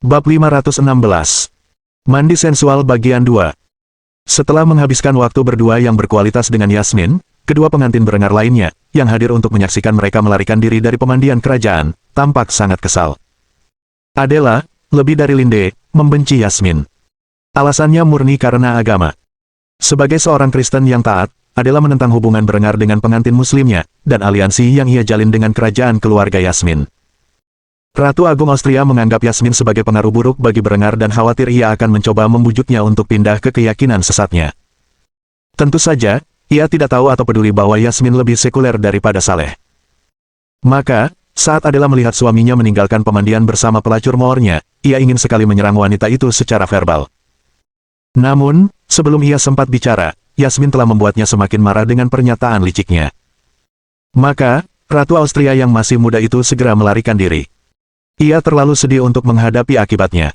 Bab 516. Mandi sensual bagian 2. Setelah menghabiskan waktu berdua yang berkualitas dengan Yasmin, kedua pengantin berengar lainnya, yang hadir untuk menyaksikan mereka melarikan diri dari pemandian kerajaan, tampak sangat kesal. Adela, lebih dari Linde, membenci Yasmin. Alasannya murni karena agama. Sebagai seorang Kristen yang taat, Adela menentang hubungan berengar dengan pengantin muslimnya, dan aliansi yang ia jalin dengan kerajaan keluarga Yasmin. Ratu Agung Austria menganggap Yasmin sebagai pengaruh buruk bagi berengar dan khawatir ia akan mencoba membujuknya untuk pindah ke keyakinan sesatnya. Tentu saja, ia tidak tahu atau peduli bahwa Yasmin lebih sekuler daripada saleh. Maka, saat Adela melihat suaminya meninggalkan pemandian bersama pelacur moornya, ia ingin sekali menyerang wanita itu secara verbal. Namun, sebelum ia sempat bicara, Yasmin telah membuatnya semakin marah dengan pernyataan liciknya. Maka, Ratu Austria yang masih muda itu segera melarikan diri. Ia terlalu sedih untuk menghadapi akibatnya.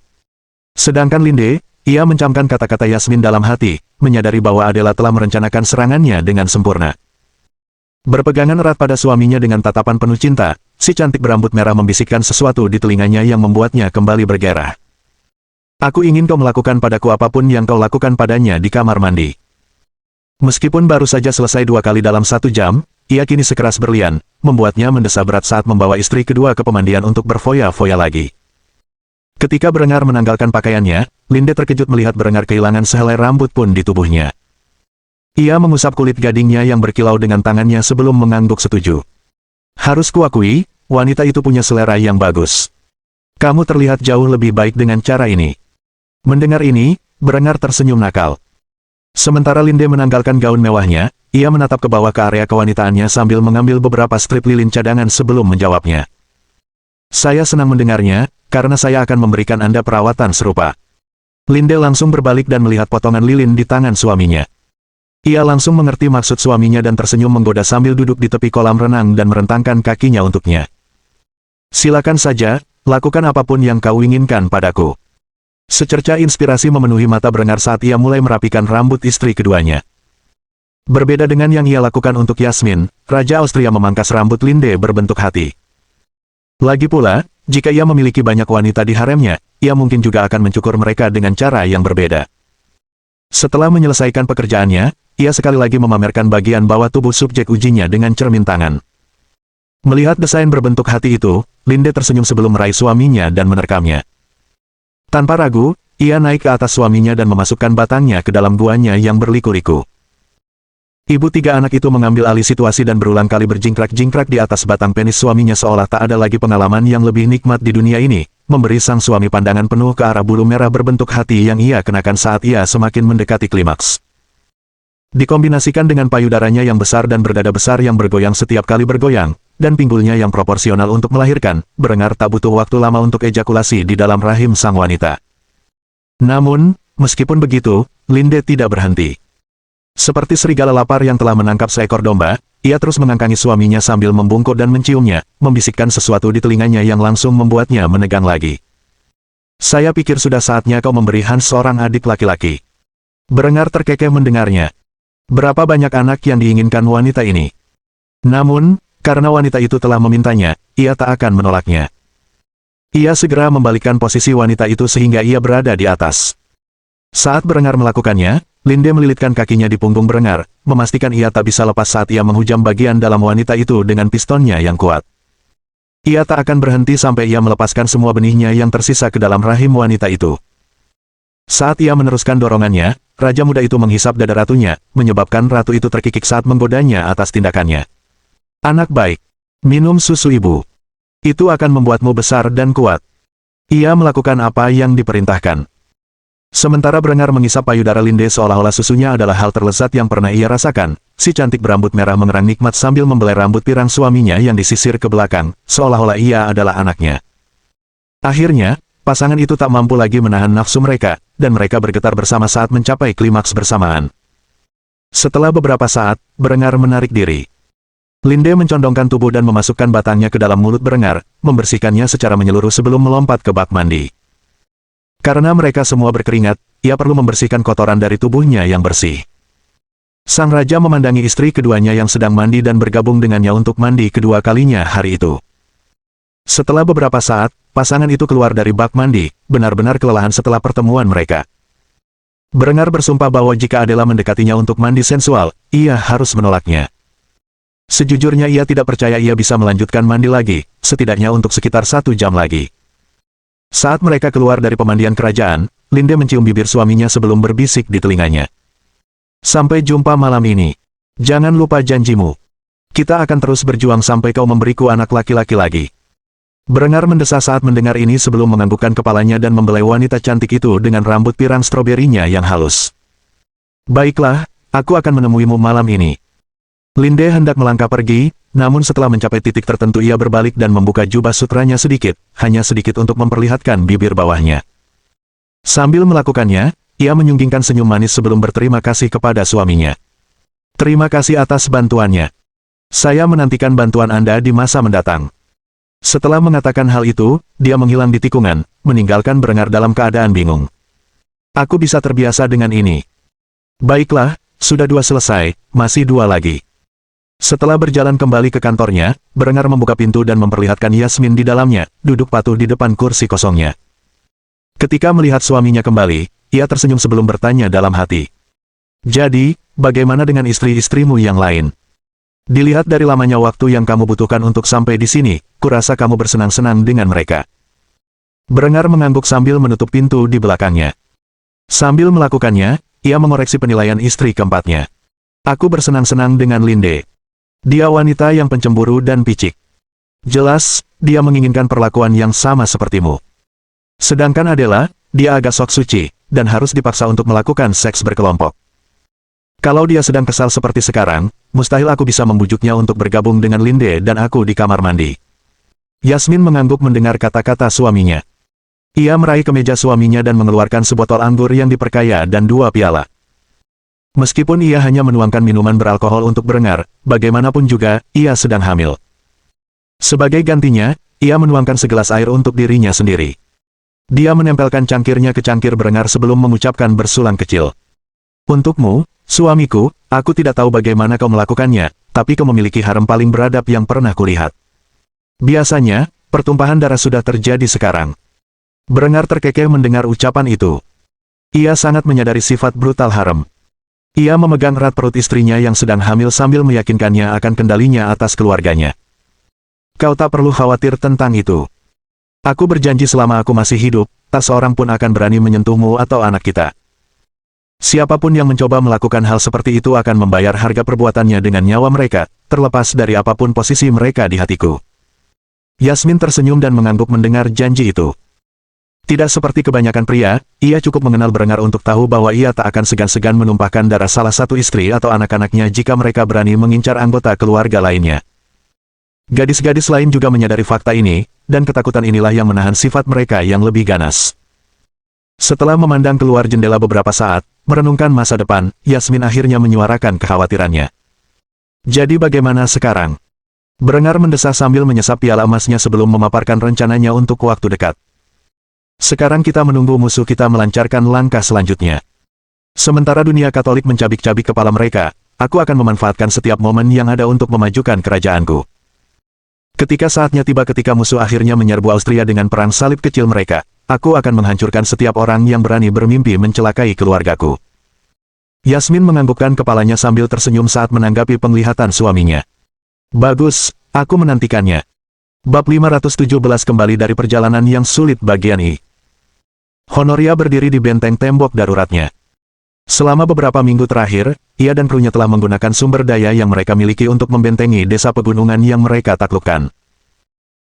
Sedangkan Linde, ia mencamkan kata-kata Yasmin dalam hati, menyadari bahwa Adela telah merencanakan serangannya dengan sempurna. Berpegangan erat pada suaminya dengan tatapan penuh cinta, si cantik berambut merah membisikkan sesuatu di telinganya yang membuatnya kembali bergairah. Aku ingin kau melakukan padaku apapun yang kau lakukan padanya di kamar mandi. Meskipun baru saja selesai 2 kali dalam 1 jam, ia kini sekeras berlian, membuatnya mendesah berat saat membawa istri kedua ke pemandian untuk berfoya-foya lagi. Ketika berengar menanggalkan pakaiannya, Linde terkejut melihat berengar kehilangan sehelai rambut pun di tubuhnya. Ia mengusap kulit gadingnya yang berkilau dengan tangannya sebelum mengangguk setuju. Harus kuakui, wanita itu punya selera yang bagus. Kamu terlihat jauh lebih baik dengan cara ini. Mendengar ini, berengar tersenyum nakal. Sementara Linde menanggalkan gaun mewahnya, ia menatap ke bawah ke area kewanitaannya sambil mengambil beberapa strip lilin cadangan sebelum menjawabnya. Saya senang mendengarnya, karena saya akan memberikan Anda perawatan serupa. Linde langsung berbalik dan melihat potongan lilin di tangan suaminya. Ia langsung mengerti maksud suaminya dan tersenyum menggoda sambil duduk di tepi kolam renang dan merentangkan kakinya untuknya. Silakan saja, lakukan apapun yang kau inginkan padaku. Secerca inspirasi memenuhi mata berengar saat ia mulai merapikan rambut istri keduanya. Berbeda dengan yang ia lakukan untuk Yasmin, Raja Austria memangkas rambut Linde berbentuk hati. Lagi pula, jika ia memiliki banyak wanita di haremnya, ia mungkin juga akan mencukur mereka dengan cara yang berbeda. Setelah menyelesaikan pekerjaannya, ia sekali lagi memamerkan bagian bawah tubuh subjek ujinya dengan cermin tangan. Melihat desain berbentuk hati itu, Linde tersenyum sebelum meraih suaminya dan menerkamnya. Tanpa ragu, ia naik ke atas suaminya dan memasukkan batangnya ke dalam guanya yang berliku-liku. Ibu 3 anak itu mengambil alih situasi dan berulang kali berjingkrak-jingkrak di atas batang penis suaminya seolah tak ada lagi pengalaman yang lebih nikmat di dunia ini, memberi sang suami pandangan penuh ke arah bulu merah berbentuk hati yang ia kenakan saat ia semakin mendekati klimaks. Dikombinasikan dengan payudaranya yang besar dan berdada besar yang bergoyang setiap kali bergoyang, dan pinggulnya yang proporsional untuk melahirkan, berengar tak butuh waktu lama untuk ejakulasi di dalam rahim sang wanita. Namun, meskipun begitu, Linde tidak berhenti. Seperti serigala lapar yang telah menangkap seekor domba, ia terus mengangkangi suaminya sambil membungkuk dan menciumnya, membisikkan sesuatu di telinganya yang langsung membuatnya menegang lagi. Saya pikir sudah saatnya kau memberi Hans seorang adik laki-laki. Berengar terkekeh mendengarnya. Berapa banyak anak yang diinginkan wanita ini? Namun, karena wanita itu telah memintanya, ia tak akan menolaknya. Ia segera membalikkan posisi wanita itu sehingga ia berada di atas. Saat berengar melakukannya, Linde melilitkan kakinya di punggung berengar, memastikan ia tak bisa lepas saat ia menghujam bagian dalam wanita itu dengan pistonnya yang kuat. Ia tak akan berhenti sampai ia melepaskan semua benihnya yang tersisa ke dalam rahim wanita itu. Saat ia meneruskan dorongannya, Raja muda itu menghisap dada ratunya, menyebabkan ratu itu terkikik saat menggodanya atas tindakannya. Anak baik, minum susu ibu. Itu akan membuatmu besar dan kuat. Ia melakukan apa yang diperintahkan. Sementara berengar mengisap payudara Linde seolah-olah susunya adalah hal terlezat yang pernah ia rasakan, si cantik berambut merah mengerang nikmat sambil membelai rambut pirang suaminya yang disisir ke belakang, seolah-olah ia adalah anaknya. Akhirnya, pasangan itu tak mampu lagi menahan nafsu mereka, dan mereka bergetar bersama saat mencapai klimaks bersamaan. Setelah beberapa saat, berengar menarik diri. Linde mencondongkan tubuh dan memasukkan batangnya ke dalam mulut berengar, membersihkannya secara menyeluruh sebelum melompat ke bak mandi. Karena mereka semua berkeringat, ia perlu membersihkan kotoran dari tubuhnya yang bersih. Sang raja memandangi istri keduanya yang sedang mandi dan bergabung dengannya untuk mandi kedua kalinya hari itu. Setelah beberapa saat, pasangan itu keluar dari bak mandi, benar-benar kelelahan setelah pertemuan mereka. Berengar bersumpah bahwa jika Adela mendekatinya untuk mandi sensual, ia harus menolaknya. Sejujurnya ia tidak percaya ia bisa melanjutkan mandi lagi, setidaknya untuk sekitar 1 jam lagi. Saat mereka keluar dari pemandian kerajaan, Linde mencium bibir suaminya sebelum berbisik di telinganya. Sampai jumpa malam ini. Jangan lupa janjimu. Kita akan terus berjuang sampai kau memberiku anak laki-laki lagi. Berengar mendesah saat mendengar ini sebelum menganggukkan kepalanya dan membelai wanita cantik itu dengan rambut pirang stroberinya yang halus. Baiklah, aku akan menemuimu malam ini. Linde hendak melangkah pergi, namun setelah mencapai titik tertentu ia berbalik dan membuka jubah sutranya sedikit, hanya sedikit untuk memperlihatkan bibir bawahnya. Sambil melakukannya, ia menyunggingkan senyum manis sebelum berterima kasih kepada suaminya. Terima kasih atas bantuannya. Saya menantikan bantuan Anda di masa mendatang. Setelah mengatakan hal itu, dia menghilang di tikungan, meninggalkan Berengar dalam keadaan bingung. Aku bisa terbiasa dengan ini. Baiklah, sudah 2 selesai, masih 2 lagi. Setelah berjalan kembali ke kantornya, Berengar membuka pintu dan memperlihatkan Yasmin di dalamnya, duduk patuh di depan kursi kosongnya. Ketika melihat suaminya kembali, ia tersenyum sebelum bertanya dalam hati. Jadi, bagaimana dengan istri-istrimu yang lain? Dilihat dari lamanya waktu yang kamu butuhkan untuk sampai di sini, kurasa kamu bersenang-senang dengan mereka. Berengar mengangguk sambil menutup pintu di belakangnya. Sambil melakukannya, ia mengoreksi penilaian istri keempatnya. Aku bersenang-senang dengan Linde. Dia wanita yang pencemburu dan picik. Jelas, dia menginginkan perlakuan yang sama sepertimu. Sedangkan Adela, dia agak sok suci, dan harus dipaksa untuk melakukan seks berkelompok. Kalau dia sedang kesal seperti sekarang, mustahil aku bisa membujuknya untuk bergabung dengan Linde dan aku di kamar mandi. Yasmin mengangguk mendengar kata-kata suaminya. Ia meraih kemeja suaminya dan mengeluarkan sebotol anggur yang diperkaya dan 2 piala. Meskipun ia hanya menuangkan minuman beralkohol untuk Berengar, bagaimanapun juga, ia sedang hamil. Sebagai gantinya, ia menuangkan segelas air untuk dirinya sendiri. Dia menempelkan cangkirnya ke cangkir Berengar sebelum mengucapkan bersulang kecil. Untukmu, suamiku, aku tidak tahu bagaimana kau melakukannya, tapi kau memiliki harem paling beradab yang pernah kulihat. Biasanya, pertumpahan darah sudah terjadi sekarang. Berengar terkekeh mendengar ucapan itu. Ia sangat menyadari sifat brutal harem. Ia memegang erat perut istrinya yang sedang hamil sambil meyakinkannya akan kendalinya atas keluarganya. Kau tak perlu khawatir tentang itu. Aku berjanji selama aku masih hidup, tak seorang pun akan berani menyentuhmu atau anak kita. Siapapun yang mencoba melakukan hal seperti itu akan membayar harga perbuatannya dengan nyawa mereka, terlepas dari apapun posisi mereka di hatiku. Yasmin tersenyum dan mengangguk mendengar janji itu. Tidak seperti kebanyakan pria, ia cukup mengenal Berengar untuk tahu bahwa ia tak akan segan-segan menumpahkan darah salah satu istri atau anak-anaknya jika mereka berani mengincar anggota keluarga lainnya. Gadis-gadis lain juga menyadari fakta ini, dan ketakutan inilah yang menahan sifat mereka yang lebih ganas. Setelah memandang keluar jendela beberapa saat, merenungkan masa depan, Yasmin akhirnya menyuarakan kekhawatirannya. Jadi bagaimana sekarang? Berengar mendesah sambil menyesap piala emasnya sebelum memaparkan rencananya untuk waktu dekat. Sekarang kita menunggu musuh kita melancarkan langkah selanjutnya. Sementara dunia Katolik mencabik-cabik kepala mereka, aku akan memanfaatkan setiap momen yang ada untuk memajukan kerajaanku. Ketika saatnya tiba ketika musuh akhirnya menyerbu Austria dengan perang salib kecil mereka, aku akan menghancurkan setiap orang yang berani bermimpi mencelakai keluargaku. Yasmin menganggukkan kepalanya sambil tersenyum saat menanggapi penglihatan suaminya. Bagus, aku menantikannya. Bab 517 kembali dari perjalanan yang sulit bagian I. Honoria berdiri di benteng tembok daruratnya. Selama beberapa minggu terakhir, ia dan krunya telah menggunakan sumber daya yang mereka miliki untuk membentengi desa pegunungan yang mereka taklukkan.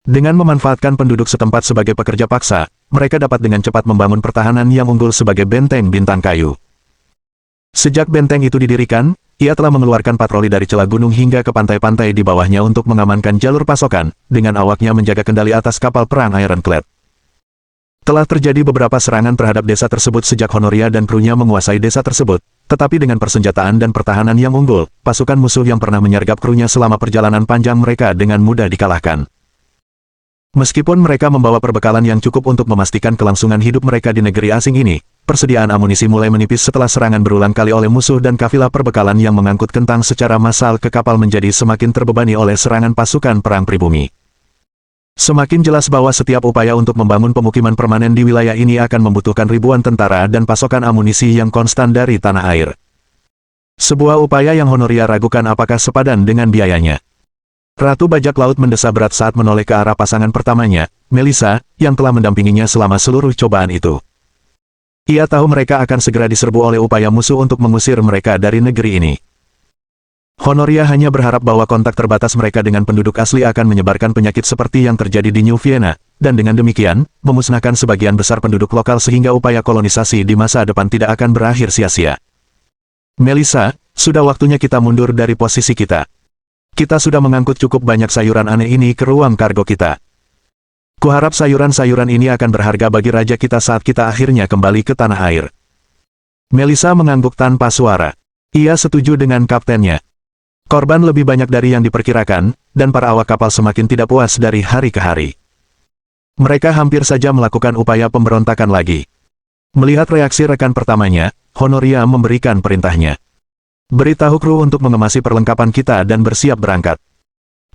Dengan memanfaatkan penduduk setempat sebagai pekerja paksa, mereka dapat dengan cepat membangun pertahanan yang unggul sebagai benteng bintang kayu. Sejak benteng itu didirikan, ia telah mengeluarkan patroli dari celah gunung hingga ke pantai-pantai di bawahnya untuk mengamankan jalur pasokan, dengan awaknya menjaga kendali atas kapal perang Ironclad. Telah terjadi beberapa serangan terhadap desa tersebut sejak Honoria dan krunya menguasai desa tersebut, tetapi dengan persenjataan dan pertahanan yang unggul, pasukan musuh yang pernah menyergap krunya selama perjalanan panjang mereka dengan mudah dikalahkan. Meskipun mereka membawa perbekalan yang cukup untuk memastikan kelangsungan hidup mereka di negeri asing ini, persediaan amunisi mulai menipis setelah serangan berulang kali oleh musuh dan kafilah perbekalan yang mengangkut kentang secara massal ke kapal menjadi semakin terbebani oleh serangan pasukan perang pribumi. Semakin jelas bahwa setiap upaya untuk membangun pemukiman permanen di wilayah ini akan membutuhkan ribuan tentara dan pasokan amunisi yang konstan dari tanah air. Sebuah upaya yang Honoria ragukan apakah sepadan dengan biayanya. Ratu Bajak Laut mendesah berat saat menoleh ke arah pasangan pertamanya, Melissa, yang telah mendampinginya selama seluruh cobaan itu. Ia tahu mereka akan segera diserbu oleh upaya musuh untuk mengusir mereka dari negeri ini. Honoria hanya berharap bahwa kontak terbatas mereka dengan penduduk asli akan menyebarkan penyakit seperti yang terjadi di New Vienna, dan dengan demikian, memusnahkan sebagian besar penduduk lokal sehingga upaya kolonisasi di masa depan tidak akan berakhir sia-sia. Melissa, sudah waktunya kita mundur dari posisi kita. Kita sudah mengangkut cukup banyak sayuran aneh ini ke ruang kargo kita. Kuharap sayuran-sayuran ini akan berharga bagi raja kita saat kita akhirnya kembali ke tanah air. Melissa mengangguk tanpa suara. Ia setuju dengan kaptennya. Korban lebih banyak dari yang diperkirakan, dan para awak kapal semakin tidak puas dari hari ke hari. Mereka hampir saja melakukan upaya pemberontakan lagi. Melihat reaksi rekan pertamanya, Honoria memberikan perintahnya. Beritahu kru untuk mengemasi perlengkapan kita dan bersiap berangkat.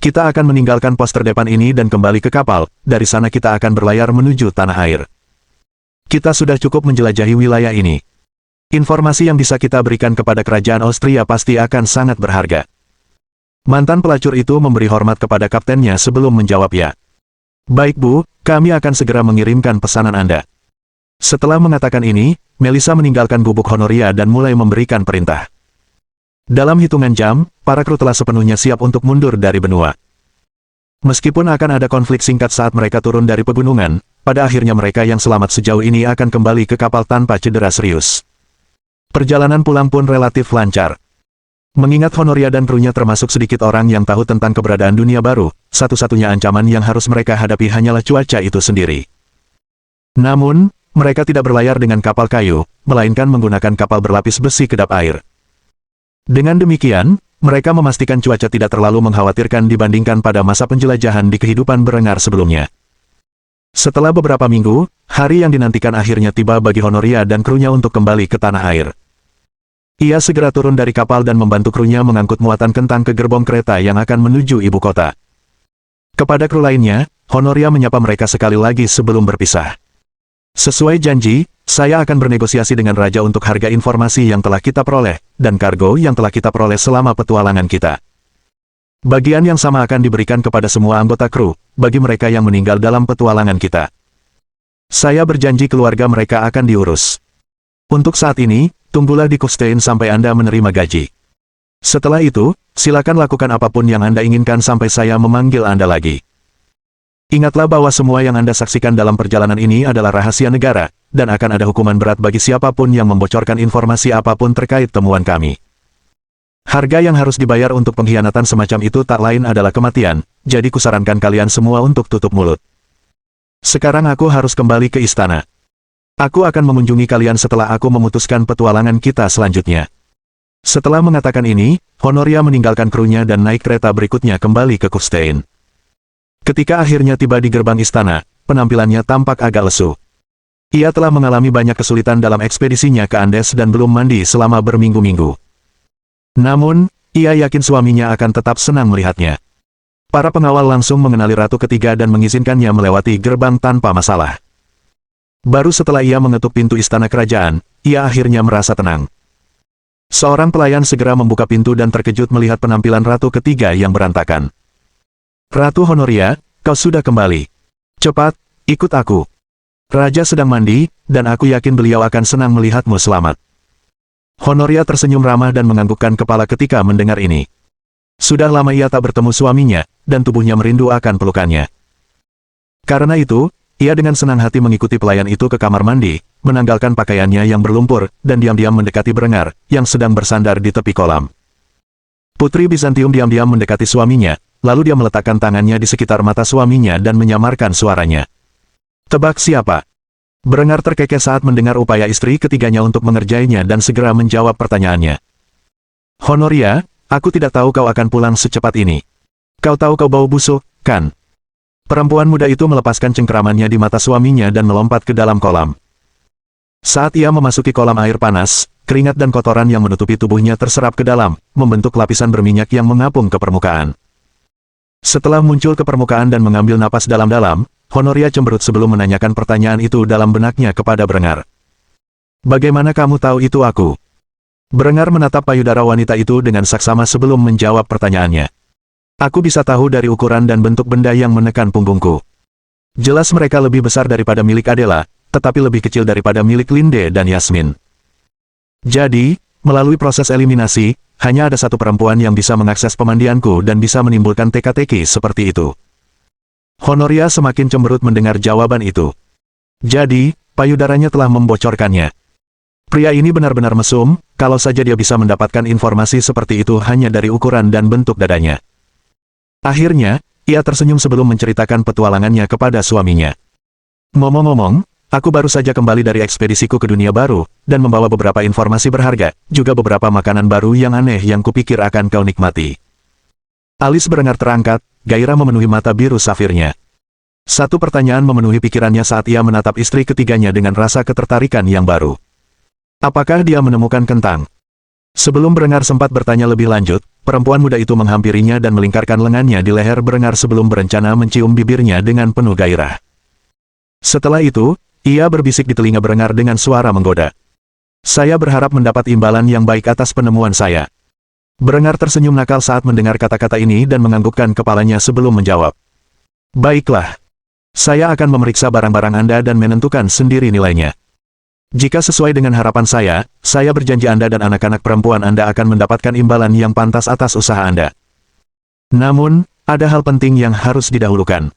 Kita akan meninggalkan pos terdepan ini dan kembali ke kapal, dari sana kita akan berlayar menuju tanah air. Kita sudah cukup menjelajahi wilayah ini. Informasi yang bisa kita berikan kepada kerajaan Austria pasti akan sangat berharga. Mantan pelacur itu memberi hormat kepada kaptennya sebelum menjawab ya. Baik Bu, kami akan segera mengirimkan pesanan Anda. Setelah mengatakan ini, Melissa meninggalkan gubuk Honoria dan mulai memberikan perintah. Dalam hitungan jam, para kru telah sepenuhnya siap untuk mundur dari benua. Meskipun akan ada konflik singkat saat mereka turun dari pegunungan, pada akhirnya mereka yang selamat sejauh ini akan kembali ke kapal tanpa cedera serius. Perjalanan pulang pun relatif lancar. Mengingat Honoria dan krunya termasuk sedikit orang yang tahu tentang keberadaan dunia baru, satu-satunya ancaman yang harus mereka hadapi hanyalah cuaca itu sendiri. Namun, mereka tidak berlayar dengan kapal kayu, melainkan menggunakan kapal berlapis besi kedap air. Dengan demikian, mereka memastikan cuaca tidak terlalu mengkhawatirkan dibandingkan pada masa penjelajahan di kehidupan berengar sebelumnya. Setelah beberapa minggu, hari yang dinantikan akhirnya tiba bagi Honoria dan krunya untuk kembali ke tanah air. Ia segera turun dari kapal dan membantu krunya mengangkut muatan kentang ke gerbong kereta yang akan menuju ibu kota. Kepada kru lainnya, Honoria menyapa mereka sekali lagi sebelum berpisah. Sesuai janji, saya akan bernegosiasi dengan raja untuk harga informasi yang telah kita peroleh, dan kargo yang telah kita peroleh selama petualangan kita. Bagian yang sama akan diberikan kepada semua anggota kru, bagi mereka yang meninggal dalam petualangan kita. Saya berjanji keluarga mereka akan diurus. Untuk saat ini, tunggulah di Kufstein sampai Anda menerima gaji. Setelah itu, silakan lakukan apapun yang Anda inginkan sampai saya memanggil Anda lagi. Ingatlah bahwa semua yang Anda saksikan dalam perjalanan ini adalah rahasia negara, dan akan ada hukuman berat bagi siapapun yang membocorkan informasi apapun terkait temuan kami. Harga yang harus dibayar untuk pengkhianatan semacam itu tak lain adalah kematian, jadi kusarankan kalian semua untuk tutup mulut. Sekarang aku harus kembali ke istana. Aku akan mengunjungi kalian setelah aku memutuskan petualangan kita selanjutnya. Setelah mengatakan ini, Honoria meninggalkan krunya dan naik kereta berikutnya kembali ke Kufstein. Ketika akhirnya tiba di gerbang istana, penampilannya tampak agak lesu. Ia telah mengalami banyak kesulitan dalam ekspedisinya ke Andes dan belum mandi selama berminggu-minggu. Namun, ia yakin suaminya akan tetap senang melihatnya. Para pengawal langsung mengenali ratu ketiga dan mengizinkannya melewati gerbang tanpa masalah. Baru setelah ia mengetuk pintu istana kerajaan, ia akhirnya merasa tenang. Seorang pelayan segera membuka pintu dan terkejut melihat penampilan ratu ketiga yang berantakan. Ratu Honoria, kau sudah kembali. Cepat, ikut aku. Raja sedang mandi, dan aku yakin beliau akan senang melihatmu selamat. Honoria tersenyum ramah dan menganggukkan kepala ketika mendengar ini. Sudah lama ia tak bertemu suaminya, dan tubuhnya merindu akan pelukannya. Karena itu, ia dengan senang hati mengikuti pelayan itu ke kamar mandi, menanggalkan pakaiannya yang berlumpur, dan diam-diam mendekati Berengar, yang sedang bersandar di tepi kolam. Putri Bizantium diam-diam mendekati suaminya, lalu dia meletakkan tangannya di sekitar mata suaminya dan menyamarkan suaranya. Tebak siapa? Berengar terkekeh saat mendengar upaya istri ketiganya untuk mengerjainya dan segera menjawab pertanyaannya. Honoria, aku tidak tahu kau akan pulang secepat ini. Kau tahu kau bau busuk, kan? Perempuan muda itu melepaskan cengkeramannya di mata suaminya dan melompat ke dalam kolam. Saat ia memasuki kolam air panas, keringat dan kotoran yang menutupi tubuhnya terserap ke dalam, membentuk lapisan berminyak yang mengapung ke permukaan. Setelah muncul ke permukaan dan mengambil napas dalam-dalam, Honoria cemberut sebelum menanyakan pertanyaan itu dalam benaknya kepada Berengar. Bagaimana kamu tahu itu aku? Berengar menatap payudara wanita itu dengan saksama sebelum menjawab pertanyaannya. Aku bisa tahu dari ukuran dan bentuk benda yang menekan punggungku. Jelas mereka lebih besar daripada milik Adela, tetapi lebih kecil daripada milik Linde dan Yasmin. Jadi, melalui proses eliminasi, hanya ada satu perempuan yang bisa mengakses pemandianku dan bisa menimbulkan teka-teki seperti itu. Honoria semakin cemberut mendengar jawaban itu. Jadi, payudaranya telah membocorkannya. Pria ini benar-benar mesum, kalau saja dia bisa mendapatkan informasi seperti itu hanya dari ukuran dan bentuk dadanya. Akhirnya, ia tersenyum sebelum menceritakan petualangannya kepada suaminya. Ngomong-ngomong, aku baru saja kembali dari ekspedisiku ke dunia baru, dan membawa beberapa informasi berharga, juga beberapa makanan baru yang aneh yang kupikir akan kau nikmati. Alis Berengar terangkat, gairah memenuhi mata biru safirnya. Satu pertanyaan memenuhi pikirannya saat ia menatap istri ketiganya dengan rasa ketertarikan yang baru. Apakah dia menemukan kentang? Sebelum Berengar sempat bertanya lebih lanjut, perempuan muda itu menghampirinya dan melingkarkan lengannya di leher Berengar sebelum berencana mencium bibirnya dengan penuh gairah. Setelah itu, ia berbisik di telinga Berengar dengan suara menggoda. Saya berharap mendapat imbalan yang baik atas penemuan saya. Berengar tersenyum nakal saat mendengar kata-kata ini dan menganggukkan kepalanya sebelum menjawab. Baiklah. Saya akan memeriksa barang-barang Anda dan menentukan sendiri nilainya. Jika sesuai dengan harapan saya berjanji Anda dan anak-anak perempuan Anda akan mendapatkan imbalan yang pantas atas usaha Anda. Namun, ada hal penting yang harus didahulukan.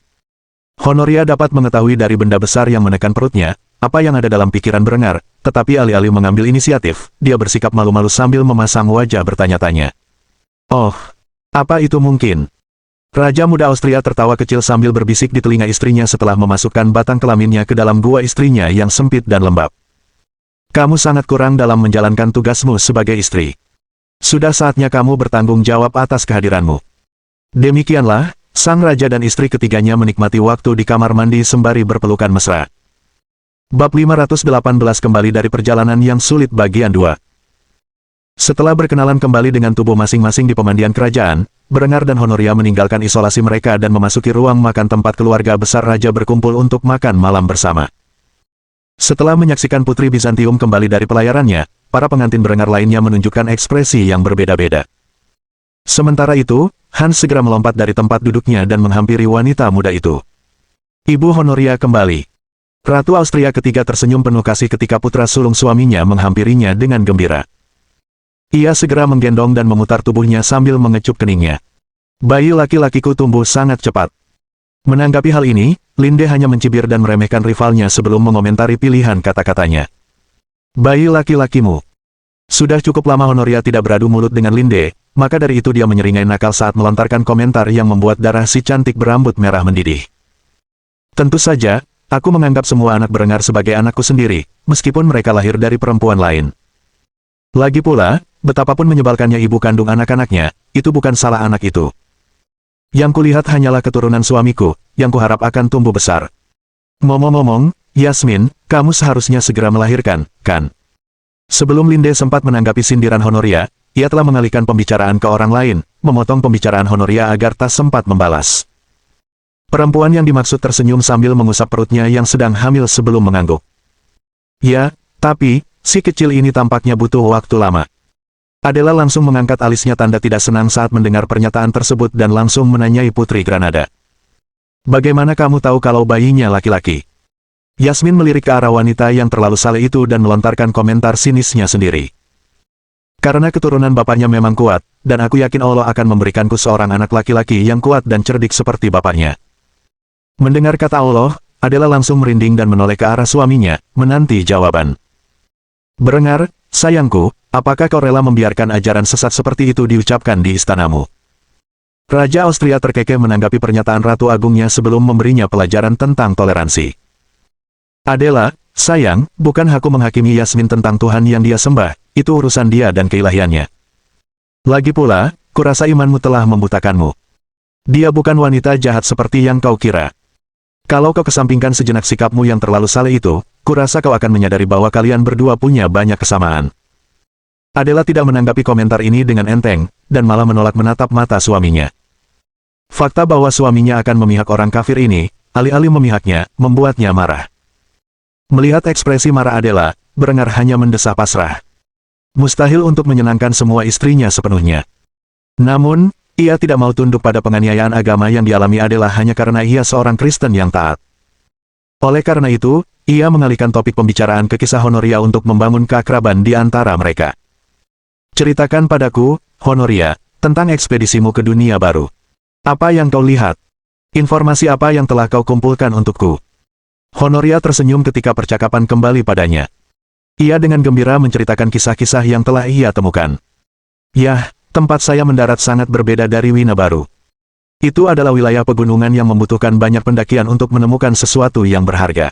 Honoria dapat mengetahui dari benda besar yang menekan perutnya, apa yang ada dalam pikiran Berengar, tetapi alih-alih mengambil inisiatif, dia bersikap malu-malu sambil memasang wajah bertanya-tanya. Oh, apa itu mungkin? Raja muda Austria tertawa kecil sambil berbisik di telinga istrinya setelah memasukkan batang kelaminnya ke dalam gua istrinya yang sempit dan lembab. Kamu sangat kurang dalam menjalankan tugasmu sebagai istri. Sudah saatnya kamu bertanggung jawab atas kehadiranmu. Demikianlah, sang raja dan istri ketiganya menikmati waktu di kamar mandi sembari berpelukan mesra. Bab 518 kembali dari perjalanan yang sulit bagian 2. Setelah berkenalan kembali dengan tubuh masing-masing di pemandian kerajaan, Berengar dan Honoria meninggalkan isolasi mereka dan memasuki ruang makan tempat keluarga besar raja berkumpul untuk makan malam bersama. Setelah menyaksikan Putri Bizantium kembali dari pelayarannya, para pengantin Berengar lainnya menunjukkan ekspresi yang berbeda-beda. Sementara itu, Hans segera melompat dari tempat duduknya dan menghampiri wanita muda itu. Ibu Honoria kembali. Ratu Austria ketiga tersenyum penuh kasih ketika putra sulung suaminya menghampirinya dengan gembira. Ia segera menggendong dan memutar tubuhnya sambil mengecup keningnya. Bayi laki-lakiku tumbuh sangat cepat. Menanggapi hal ini, Linde hanya mencibir dan meremehkan rivalnya sebelum mengomentari pilihan kata-katanya. Bayi laki-lakimu. Sudah cukup lama Honoria tidak beradu mulut dengan Linde, maka dari itu dia menyeringai nakal saat melontarkan komentar yang membuat darah si cantik berambut merah mendidih. Tentu saja, aku menganggap semua anak Berengar sebagai anakku sendiri, meskipun mereka lahir dari perempuan lain. Lagi pula, betapapun menyebalkannya ibu kandung anak-anaknya, itu bukan salah anak itu. Yang kulihat hanyalah keturunan suamiku, yang kuharap akan tumbuh besar. Ngomong-ngomong, Yasmin, kamu seharusnya segera melahirkan, kan? Sebelum Linde sempat menanggapi sindiran Honoria, ia telah mengalihkan pembicaraan ke orang lain, memotong pembicaraan Honoria agar tak sempat membalas. Perempuan yang dimaksud tersenyum sambil mengusap perutnya yang sedang hamil sebelum mengangguk. Ya, tapi, si kecil ini tampaknya butuh waktu lama. Adela langsung mengangkat alisnya tanda tidak senang saat mendengar pernyataan tersebut dan langsung menanyai Putri Granada. Bagaimana kamu tahu kalau bayinya laki-laki? Yasmin melirik ke arah wanita yang terlalu saleh itu dan melontarkan komentar sinisnya sendiri. Karena keturunan bapaknya memang kuat, dan aku yakin Allah akan memberikanku seorang anak laki-laki yang kuat dan cerdik seperti bapaknya. Mendengar kata Allah, Adela langsung merinding dan menoleh ke arah suaminya, menanti jawaban. Berengar, sayangku, apakah kau rela membiarkan ajaran sesat seperti itu diucapkan di istanamu? Raja Austria terkekeh menanggapi pernyataan Ratu Agungnya sebelum memberinya pelajaran tentang toleransi. Adela, sayang, bukan aku menghakimi Yasmin tentang Tuhan yang dia sembah, itu urusan dia dan keilahiannya. Lagi pula, kurasa imanmu telah membutakanmu. Dia bukan wanita jahat seperti yang kau kira. Kalau kau kesampingkan sejenak sikapmu yang terlalu saleh itu, kurasa kau akan menyadari bahwa kalian berdua punya banyak kesamaan. Adela tidak menanggapi komentar ini dengan enteng, dan malah menolak menatap mata suaminya. Fakta bahwa suaminya akan memihak orang kafir ini, alih-alih memihaknya, membuatnya marah. Melihat ekspresi marah Adela, Berengar hanya mendesah pasrah. Mustahil untuk menyenangkan semua istrinya sepenuhnya. Namun, ia tidak mau tunduk pada penganiayaan agama yang dialami Adela hanya karena ia seorang Kristen yang taat. Oleh karena itu, ia mengalihkan topik pembicaraan ke kisah Honoria untuk membangun keakraban di antara mereka. Ceritakan padaku, Honoria, tentang ekspedisimu ke dunia baru. Apa yang kau lihat? Informasi apa yang telah kau kumpulkan untukku? Honoria tersenyum ketika percakapan kembali padanya. Ia dengan gembira menceritakan kisah-kisah yang telah ia temukan. Yah, tempat saya mendarat sangat berbeda dari Wina Baru. Itu adalah wilayah pegunungan yang membutuhkan banyak pendakian untuk menemukan sesuatu yang berharga.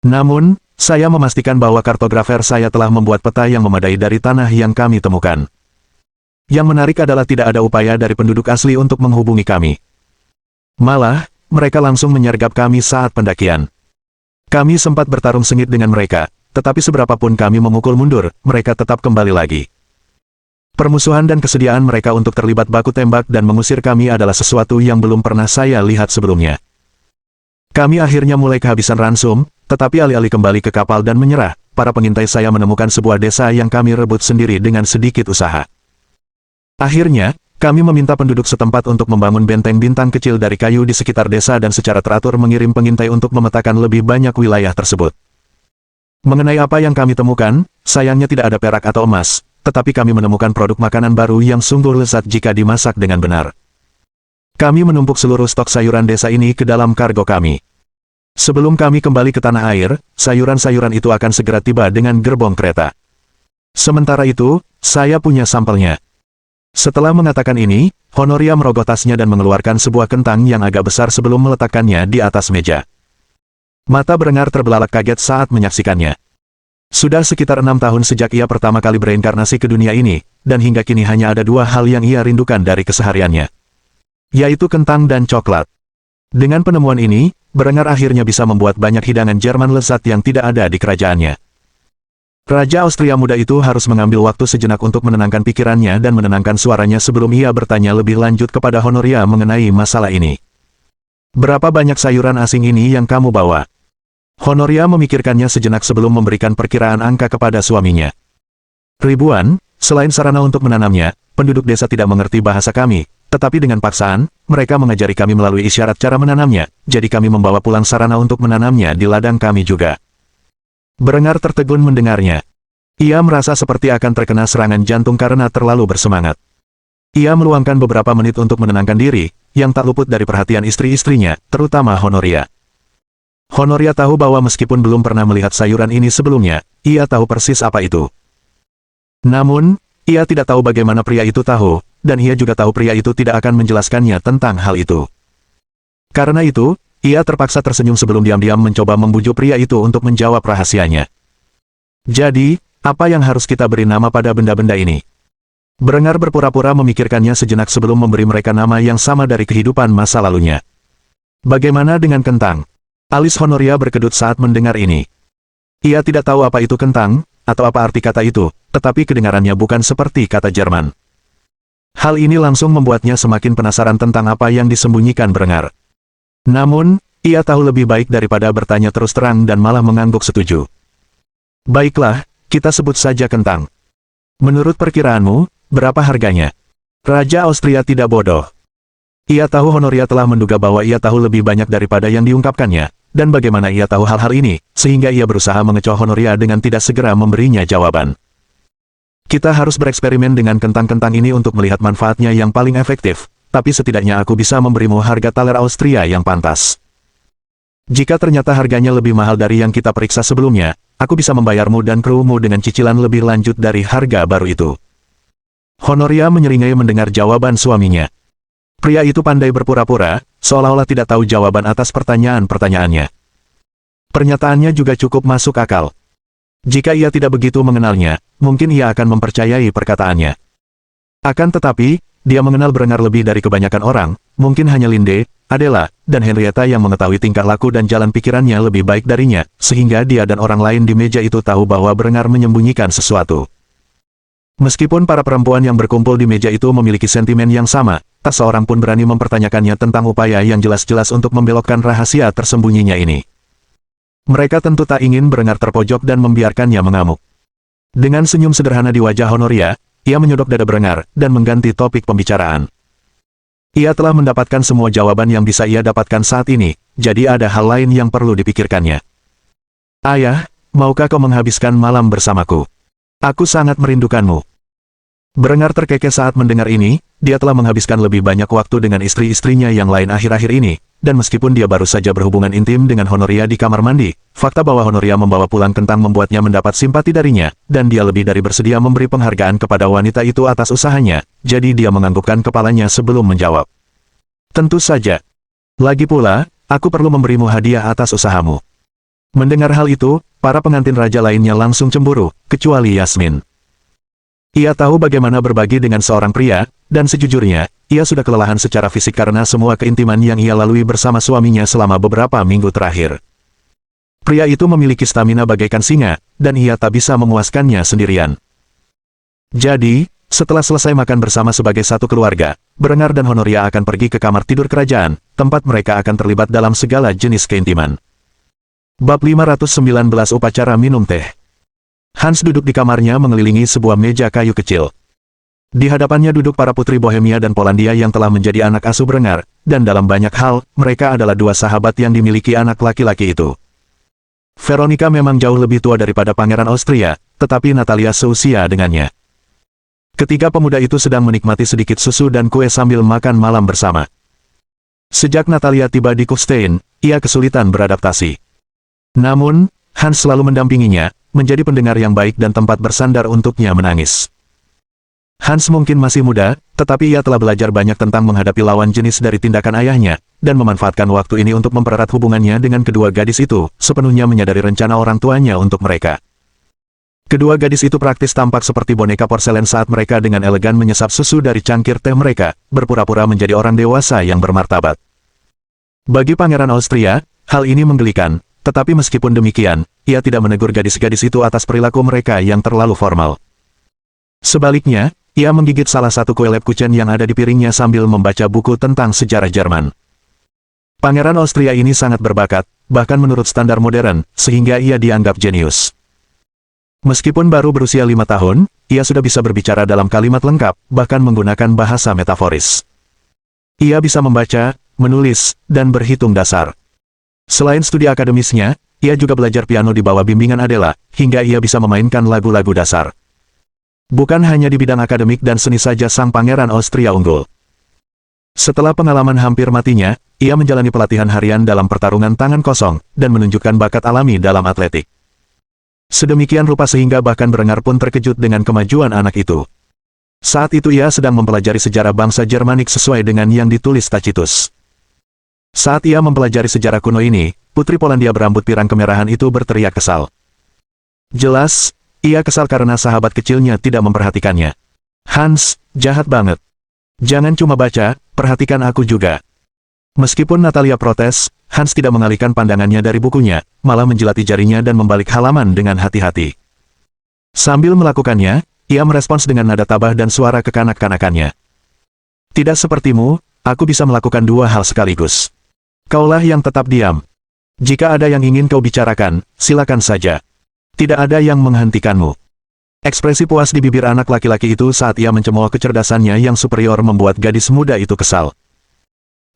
Namun, saya memastikan bahwa kartografer saya telah membuat peta yang memadai dari tanah yang kami temukan. Yang menarik adalah tidak ada upaya dari penduduk asli untuk menghubungi kami. Malah, mereka langsung menyergap kami saat pendakian. Kami sempat bertarung sengit dengan mereka, tetapi seberapapun kami memukul mundur, mereka tetap kembali lagi. Permusuhan dan kesediaan mereka untuk terlibat baku tembak dan mengusir kami adalah sesuatu yang belum pernah saya lihat sebelumnya. Kami akhirnya mulai kehabisan ransum, tetapi alih-alih kembali ke kapal dan menyerah, para pengintai saya menemukan sebuah desa yang kami rebut sendiri dengan sedikit usaha. Akhirnya, kami meminta penduduk setempat untuk membangun benteng bintang kecil dari kayu di sekitar desa dan secara teratur mengirim pengintai untuk memetakan lebih banyak wilayah tersebut. Mengenai apa yang kami temukan, sayangnya tidak ada perak atau emas, tetapi kami menemukan produk makanan baru yang sungguh lezat jika dimasak dengan benar. Kami menumpuk seluruh stok sayuran desa ini ke dalam kargo kami. Sebelum kami kembali ke tanah air, sayuran-sayuran itu akan segera tiba dengan gerbong kereta. Sementara itu, saya punya sampelnya. Setelah mengatakan ini, Honoria merogoh tasnya dan mengeluarkan sebuah kentang yang agak besar sebelum meletakkannya di atas meja. Mata Berengar terbelalak kaget saat menyaksikannya. Sudah sekitar 6 tahun sejak ia pertama kali bereinkarnasi ke dunia ini, dan hingga kini hanya ada dua hal yang ia rindukan dari kesehariannya. Yaitu kentang dan coklat. Dengan penemuan ini, Berengar akhirnya bisa membuat banyak hidangan Jerman lezat yang tidak ada di kerajaannya. Raja Austria muda itu harus mengambil waktu sejenak untuk menenangkan pikirannya dan menenangkan suaranya sebelum ia bertanya lebih lanjut kepada Honoria mengenai masalah ini. Berapa banyak sayuran asing ini yang kamu bawa? Honoria memikirkannya sejenak sebelum memberikan perkiraan angka kepada suaminya. Ribuan, selain sarana untuk menanamnya, penduduk desa tidak mengerti bahasa kami, tetapi dengan paksaan, mereka mengajari kami melalui isyarat cara menanamnya, jadi kami membawa pulang sarana untuk menanamnya di ladang kami juga. Berengar tertegun mendengarnya. Ia merasa seperti akan terkena serangan jantung karena terlalu bersemangat. Ia meluangkan beberapa menit untuk menenangkan diri, yang tak luput dari perhatian istri-istrinya, terutama Honoria. Honoria tahu bahwa meskipun belum pernah melihat sayuran ini sebelumnya, ia tahu persis apa itu. Namun, ia tidak tahu bagaimana pria itu tahu, dan ia juga tahu pria itu tidak akan menjelaskannya tentang hal itu. Karena itu, ia terpaksa tersenyum sebelum diam-diam mencoba membujuk pria itu untuk menjawab rahasianya. Jadi, apa yang harus kita beri nama pada benda-benda ini? Berengar berpura-pura memikirkannya sejenak sebelum memberi mereka nama yang sama dari kehidupan masa lalunya. Bagaimana dengan kentang? Alis Honoria berkedut saat mendengar ini. Ia tidak tahu apa itu kentang, atau apa arti kata itu, tetapi kedengarannya bukan seperti kata Jerman. Hal ini langsung membuatnya semakin penasaran tentang apa yang disembunyikan Berengar. Namun, ia tahu lebih baik daripada bertanya terus terang dan malah mengangguk setuju. Baiklah, kita sebut saja kentang. Menurut perkiraanmu, berapa harganya? Raja Austria tidak bodoh. Ia tahu Honoria telah menduga bahwa ia tahu lebih banyak daripada yang diungkapkannya, dan bagaimana ia tahu hal-hal ini, sehingga ia berusaha mengecoh Honoria dengan tidak segera memberinya jawaban. Kita harus bereksperimen dengan kentang-kentang ini untuk melihat manfaatnya yang paling efektif, tapi setidaknya aku bisa memberimu harga taler Austria yang pantas. Jika ternyata harganya lebih mahal dari yang kita periksa sebelumnya, aku bisa membayarmu dan krumu dengan cicilan lebih lanjut dari harga baru itu. Honoria menyeringai mendengar jawaban suaminya. Pria itu pandai berpura-pura, seolah-olah tidak tahu jawaban atas pertanyaan-pertanyaannya. Pernyataannya juga cukup masuk akal. Jika ia tidak begitu mengenalnya, mungkin ia akan mempercayai perkataannya. Akan tetapi, dia mengenal Berengar lebih dari kebanyakan orang, mungkin hanya Linde, Adela, dan Henrietta yang mengetahui tingkah laku dan jalan pikirannya lebih baik darinya, sehingga dia dan orang lain di meja itu tahu bahwa Berengar menyembunyikan sesuatu. Meskipun para perempuan yang berkumpul di meja itu memiliki sentimen yang sama, tak seorang pun berani mempertanyakannya tentang upaya yang jelas-jelas untuk membelokkan rahasia tersembunyinya ini. Mereka tentu tak ingin Berengar terpojok dan membiarkannya mengamuk. Dengan senyum sederhana di wajah Honoria, ia menyodok dada Berengar dan mengganti topik pembicaraan. Ia telah mendapatkan semua jawaban yang bisa ia dapatkan saat ini, jadi ada hal lain yang perlu dipikirkannya. Ayah, maukah kau menghabiskan malam bersamaku? Aku sangat merindukanmu. Berengar terkekeh saat mendengar ini, dia telah menghabiskan lebih banyak waktu dengan istri-istrinya yang lain akhir-akhir ini, dan meskipun dia baru saja berhubungan intim dengan Honoria di kamar mandi, fakta bahwa Honoria membawa pulang kentang membuatnya mendapat simpati darinya, dan dia lebih dari bersedia memberi penghargaan kepada wanita itu atas usahanya, jadi dia menganggukkan kepalanya sebelum menjawab. Tentu saja. Lagi pula, aku perlu memberimu hadiah atas usahamu. Mendengar hal itu, para pengantin raja lainnya langsung cemburu, kecuali Yasmin. Ia tahu bagaimana berbagi dengan seorang pria, dan sejujurnya, ia sudah kelelahan secara fisik karena semua keintiman yang ia lalui bersama suaminya selama beberapa minggu terakhir. Pria itu memiliki stamina bagaikan singa, dan ia tak bisa memuaskannya sendirian. Jadi, setelah selesai makan bersama sebagai satu keluarga, Berengar dan Honoria akan pergi ke kamar tidur kerajaan, tempat mereka akan terlibat dalam segala jenis keintiman. Bab 519 Upacara Minum Teh. Hans duduk di kamarnya mengelilingi sebuah meja kayu kecil. Di hadapannya duduk para putri Bohemia dan Polandia yang telah menjadi anak asuh Berengar, dan dalam banyak hal, mereka adalah dua sahabat yang dimiliki anak laki-laki itu. Veronica memang jauh lebih tua daripada Pangeran Austria, tetapi Natalia seusia dengannya. Ketiga pemuda itu sedang menikmati sedikit susu dan kue sambil makan malam bersama. Sejak Natalia tiba di Kufstein, ia kesulitan beradaptasi. Namun, Hans selalu mendampinginya, menjadi pendengar yang baik dan tempat bersandar untuknya menangis. Hans mungkin masih muda, tetapi ia telah belajar banyak tentang menghadapi lawan jenis dari tindakan ayahnya, dan memanfaatkan waktu ini untuk mempererat hubungannya dengan kedua gadis itu, sepenuhnya menyadari rencana orang tuanya untuk mereka. Kedua gadis itu praktis tampak seperti boneka porselen saat mereka dengan elegan menyesap susu dari cangkir teh mereka, berpura-pura menjadi orang dewasa yang bermartabat. Bagi Pangeran Austria, hal ini menggelikan, tetapi meskipun demikian, ia tidak menegur gadis-gadis itu atas perilaku mereka yang terlalu formal. Sebaliknya, ia menggigit salah satu kue Lebkuchen yang ada di piringnya sambil membaca buku tentang sejarah Jerman. Pangeran Austria ini sangat berbakat, bahkan menurut standar modern, sehingga ia dianggap jenius. Meskipun baru berusia 5 tahun, ia sudah bisa berbicara dalam kalimat lengkap, bahkan menggunakan bahasa metaforis. Ia bisa membaca, menulis, dan berhitung dasar. Selain studi akademisnya, ia juga belajar piano di bawah bimbingan Adela, hingga ia bisa memainkan lagu-lagu dasar. Bukan hanya di bidang akademik dan seni saja sang Pangeran Austria unggul. Setelah pengalaman hampir matinya, ia menjalani pelatihan harian dalam pertarungan tangan kosong, dan menunjukkan bakat alami dalam atletik. Sedemikian rupa sehingga bahkan Berengar pun terkejut dengan kemajuan anak itu. Saat itu ia sedang mempelajari sejarah bangsa Jermanik sesuai dengan yang ditulis Tacitus. Saat ia mempelajari sejarah kuno ini, putri Polandia berambut pirang kemerahan itu berteriak kesal. Jelas, ia kesal karena sahabat kecilnya tidak memperhatikannya. Hans, jahat banget. Jangan cuma baca, perhatikan aku juga. Meskipun Natalia protes, Hans tidak mengalihkan pandangannya dari bukunya, malah menjilati jarinya dan membalik halaman dengan hati-hati. Sambil melakukannya, ia merespons dengan nada tabah dan suara kekanak-kanakannya. Tidak sepertimu, aku bisa melakukan dua hal sekaligus. Kaulah yang tetap diam. Jika ada yang ingin kau bicarakan, silakan saja. Tidak ada yang menghentikanmu. Ekspresi puas di bibir anak laki-laki itu saat ia mencemooh kecerdasannya yang superior membuat gadis muda itu kesal.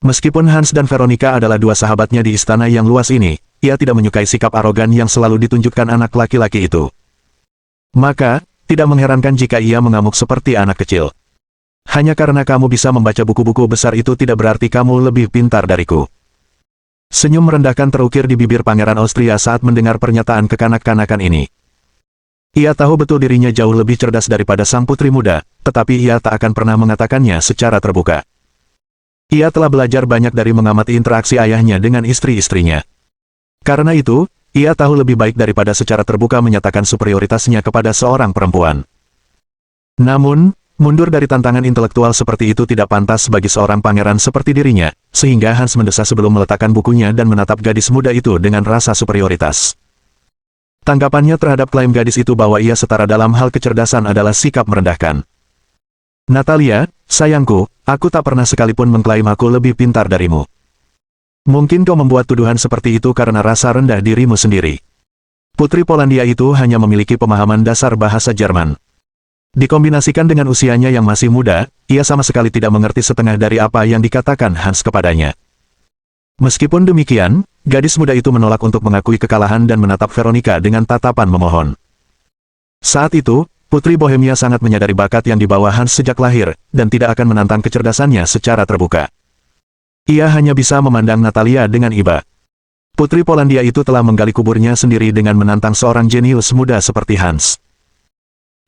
Meskipun Hans dan Veronica adalah dua sahabatnya di istana yang luas ini, ia tidak menyukai sikap arogan yang selalu ditunjukkan anak laki-laki itu. Maka, tidak mengherankan jika ia mengamuk seperti anak kecil. Hanya karena kamu bisa membaca buku-buku besar itu tidak berarti kamu lebih pintar dariku. Senyum merendahkan terukir di bibir Pangeran Austria saat mendengar pernyataan kekanak-kanakan ini. Ia tahu betul dirinya jauh lebih cerdas daripada sang putri muda, tetapi ia tak akan pernah mengatakannya secara terbuka. Ia telah belajar banyak dari mengamati interaksi ayahnya dengan istri-istrinya. Karena itu, ia tahu lebih baik daripada secara terbuka menyatakan superioritasnya kepada seorang perempuan. Namun, mundur dari tantangan intelektual seperti itu tidak pantas bagi seorang pangeran seperti dirinya, sehingga Hans mendesah sebelum meletakkan bukunya dan menatap gadis muda itu dengan rasa superioritas. Tanggapannya terhadap klaim gadis itu bahwa ia setara dalam hal kecerdasan adalah sikap merendahkan. Natalia, Sayangku, aku tak pernah sekalipun mengklaim aku lebih pintar darimu. Mungkin kau membuat tuduhan seperti itu karena rasa rendah dirimu sendiri. Putri Polandia itu hanya memiliki pemahaman dasar bahasa Jerman. Dikombinasikan dengan usianya yang masih muda, ia sama sekali tidak mengerti setengah dari apa yang dikatakan Hans kepadanya. Meskipun demikian, gadis muda itu menolak untuk mengakui kekalahan dan menatap Veronica dengan tatapan memohon. Saat itu, Putri Bohemia sangat menyadari bakat yang dibawa Hans sejak lahir, dan tidak akan menantang kecerdasannya secara terbuka. Ia hanya bisa memandang Natalia dengan iba. Putri Polandia itu telah menggali kuburnya sendiri dengan menantang seorang jenius muda seperti Hans.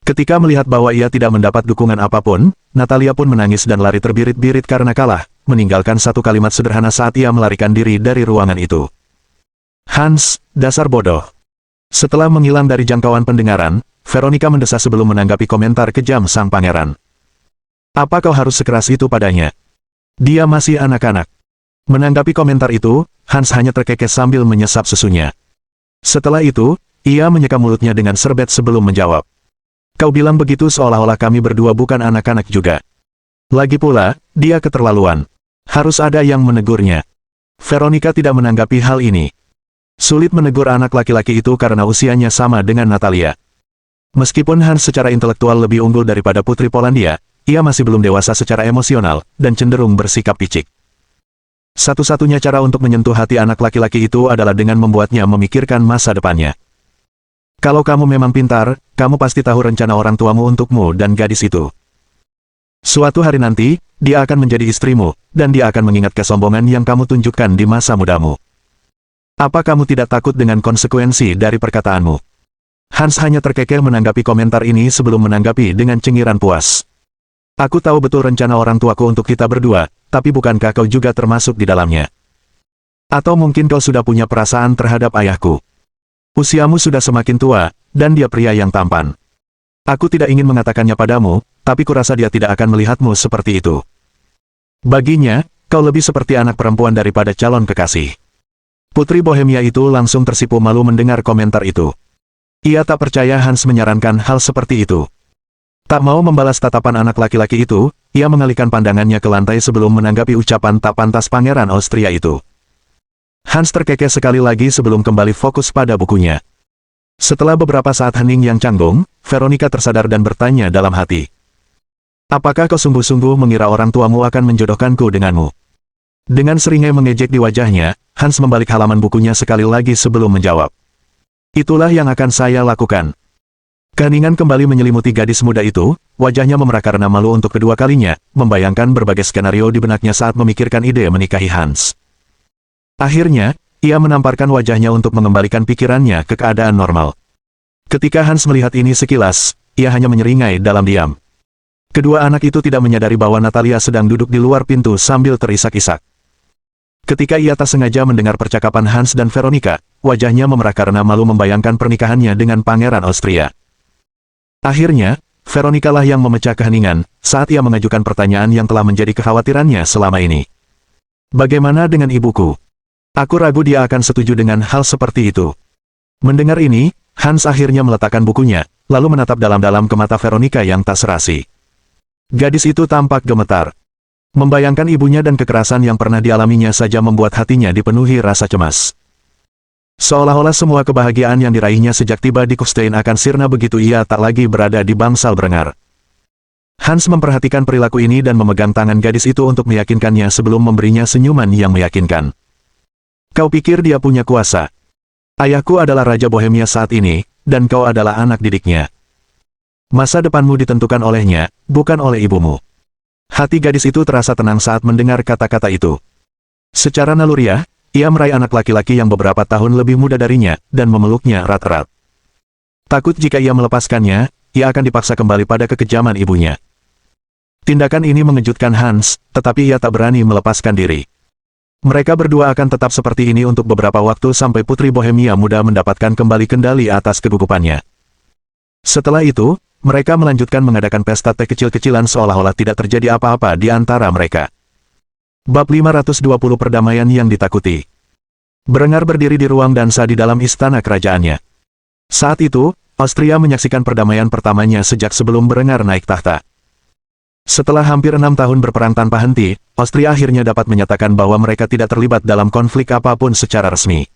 Ketika melihat bahwa ia tidak mendapat dukungan apapun, Natalia pun menangis dan lari terbirit-birit karena kalah, meninggalkan satu kalimat sederhana saat ia melarikan diri dari ruangan itu. Hans, dasar bodoh. Setelah menghilang dari jangkauan pendengaran, Veronica mendesah sebelum menanggapi komentar kejam sang pangeran. Apa kau harus sekeras itu padanya? Dia masih anak-anak. Menanggapi komentar itu, Hans hanya terkekeh sambil menyesap susunya. Setelah itu, ia menyeka mulutnya dengan serbet sebelum menjawab. Kau bilang begitu seolah-olah kami berdua bukan anak-anak juga. Lagi pula, dia keterlaluan. Harus ada yang menegurnya. Veronica tidak menanggapi hal ini. Sulit menegur anak laki-laki itu karena usianya sama dengan Natalia. Meskipun Hans secara intelektual lebih unggul daripada Putri Polandia, ia masih belum dewasa secara emosional, dan cenderung bersikap picik. Satu-satunya cara untuk menyentuh hati anak laki-laki itu adalah dengan membuatnya memikirkan masa depannya. Kalau kamu memang pintar, kamu pasti tahu rencana orang tuamu untukmu dan gadis itu. Suatu hari nanti, dia akan menjadi istrimu, dan dia akan mengingat kesombongan yang kamu tunjukkan di masa mudamu. Apa kamu tidak takut dengan konsekuensi dari perkataanmu? Hans hanya terkekeh menanggapi komentar ini sebelum menanggapi dengan cengiran puas. Aku tahu betul rencana orang tuaku untuk kita berdua, tapi bukankah kau juga termasuk di dalamnya? Atau mungkin kau sudah punya perasaan terhadap ayahku? Usiamu sudah semakin tua, dan dia pria yang tampan. Aku tidak ingin mengatakannya padamu, tapi kurasa dia tidak akan melihatmu seperti itu. Baginya, kau lebih seperti anak perempuan daripada calon kekasih. Putri Bohemia itu langsung tersipu malu mendengar komentar itu. Ia tak percaya Hans menyarankan hal seperti itu. Tak mau membalas tatapan anak laki-laki itu, ia mengalihkan pandangannya ke lantai sebelum menanggapi ucapan tak pantas pangeran Austria itu. Hans terkekeh sekali lagi sebelum kembali fokus pada bukunya. Setelah beberapa saat hening yang canggung, Veronica tersadar dan bertanya dalam hati. Apakah kau sungguh-sungguh mengira orang tuamu akan menjodohkanku denganmu? Dengan seringai mengejek di wajahnya, Hans membalik halaman bukunya sekali lagi sebelum menjawab. Itulah yang akan saya lakukan. Keheningan kembali menyelimuti gadis muda itu, wajahnya memerah karena malu untuk kedua kalinya, membayangkan berbagai skenario di benaknya saat memikirkan ide menikahi Hans. Akhirnya, ia menamparkan wajahnya untuk mengembalikan pikirannya ke keadaan normal. Ketika Hans melihat ini sekilas, ia hanya menyeringai dalam diam. Kedua anak itu tidak menyadari bahwa Natalia sedang duduk di luar pintu sambil terisak-isak. Ketika ia tak sengaja mendengar percakapan Hans dan Veronica, wajahnya memerah karena malu membayangkan pernikahannya dengan Pangeran Austria. Akhirnya, Veronica lah yang memecah keheningan, saat ia mengajukan pertanyaan yang telah menjadi kekhawatirannya selama ini. Bagaimana dengan ibuku? Aku ragu dia akan setuju dengan hal seperti itu. Mendengar ini, Hans akhirnya meletakkan bukunya, lalu menatap dalam-dalam ke mata Veronica yang tak serasi. Gadis itu tampak gemetar. Membayangkan ibunya dan kekerasan yang pernah dialaminya saja membuat hatinya dipenuhi rasa cemas. Seolah-olah semua kebahagiaan yang diraihnya sejak tiba di Kufstein akan sirna begitu ia tak lagi berada di bangsal Brengar. Hans memperhatikan perilaku ini dan memegang tangan gadis itu untuk meyakinkannya sebelum memberinya senyuman yang meyakinkan. Kau pikir dia punya kuasa? Ayahku adalah Raja Bohemia saat ini, dan kau adalah anak didiknya. Masa depanmu ditentukan olehnya, bukan oleh ibumu. Hati gadis itu terasa tenang saat mendengar kata-kata itu. Secara naluriah, ia meraih anak laki-laki yang beberapa tahun lebih muda darinya, dan memeluknya erat-erat. Takut jika ia melepaskannya, ia akan dipaksa kembali pada kekejaman ibunya. Tindakan ini mengejutkan Hans, tetapi ia tak berani melepaskan diri. Mereka berdua akan tetap seperti ini untuk beberapa waktu sampai Putri Bohemia muda mendapatkan kembali kendali atas kegugupannya. Setelah itu, mereka melanjutkan mengadakan pesta teh kecil-kecilan seolah-olah tidak terjadi apa-apa di antara mereka. Bab 520 Perdamaian yang ditakuti. Brengar berdiri di ruang dansa di dalam istana kerajaannya. Saat itu, Austria menyaksikan perdamaian pertamanya sejak sebelum Brengar naik tahta. Setelah hampir 6 tahun berperang tanpa henti, Austria akhirnya dapat menyatakan bahwa mereka tidak terlibat dalam konflik apapun secara resmi.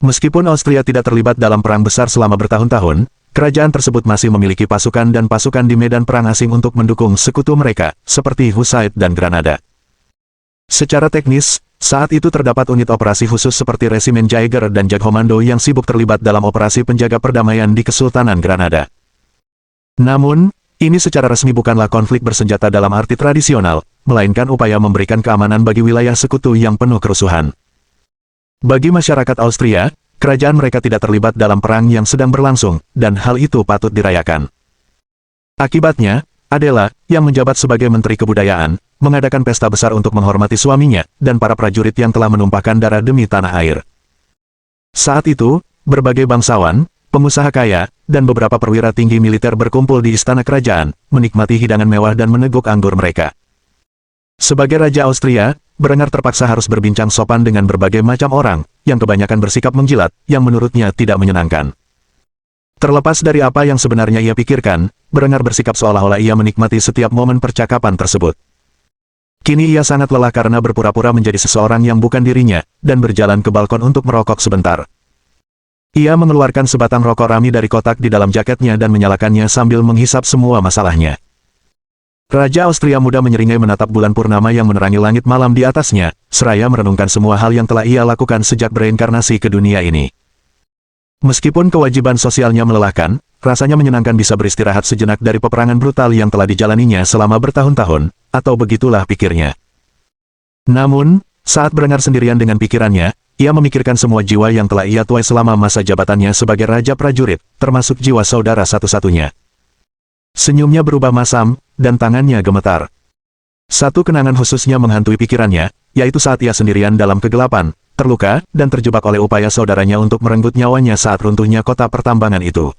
Meskipun Austria tidak terlibat dalam perang besar selama bertahun-tahun, kerajaan tersebut masih memiliki pasukan dan pasukan di medan perang asing untuk mendukung sekutu mereka, seperti Husaid dan Granada. Secara teknis, saat itu terdapat unit operasi khusus seperti Resimen Jaeger dan Jagdkommando yang sibuk terlibat dalam operasi penjaga perdamaian di Kesultanan Granada. Namun, ini secara resmi bukanlah konflik bersenjata dalam arti tradisional, melainkan upaya memberikan keamanan bagi wilayah sekutu yang penuh kerusuhan. Bagi masyarakat Austria, kerajaan mereka tidak terlibat dalam perang yang sedang berlangsung, dan hal itu patut dirayakan. Akibatnya, Adela, yang menjabat sebagai Menteri Kebudayaan, mengadakan pesta besar untuk menghormati suaminya, dan para prajurit yang telah menumpahkan darah demi tanah air. Saat itu, berbagai bangsawan, pengusaha kaya, dan beberapa perwira tinggi militer berkumpul di istana kerajaan, menikmati hidangan mewah dan meneguk anggur mereka. Sebagai Raja Austria, Berengar terpaksa harus berbincang sopan dengan berbagai macam orang, yang kebanyakan bersikap menjilat, yang menurutnya tidak menyenangkan. Terlepas dari apa yang sebenarnya ia pikirkan, Berengar bersikap seolah-olah ia menikmati setiap momen percakapan tersebut. Kini ia sangat lelah karena berpura-pura menjadi seseorang yang bukan dirinya, dan berjalan ke balkon untuk merokok sebentar. Ia mengeluarkan sebatang rokok Rami dari kotak di dalam jaketnya dan menyalakannya sambil menghisap semua masalahnya. Raja Austria muda menyeringai menatap bulan purnama yang menerangi langit malam di atasnya, seraya merenungkan semua hal yang telah ia lakukan sejak bereinkarnasi ke dunia ini. Meskipun kewajiban sosialnya melelahkan, rasanya menyenangkan bisa beristirahat sejenak dari peperangan brutal yang telah dijalaninya selama bertahun-tahun, atau begitulah pikirnya. Namun, saat Berengar sendirian dengan pikirannya, ia memikirkan semua jiwa yang telah ia tuai selama masa jabatannya sebagai Raja Prajurit, termasuk jiwa saudara satu-satunya. Senyumnya berubah masam, dan tangannya gemetar. Satu kenangan khususnya menghantui pikirannya, yaitu saat ia sendirian dalam kegelapan, terluka, dan terjebak oleh upaya saudaranya untuk merenggut nyawanya saat runtuhnya kota pertambangan itu.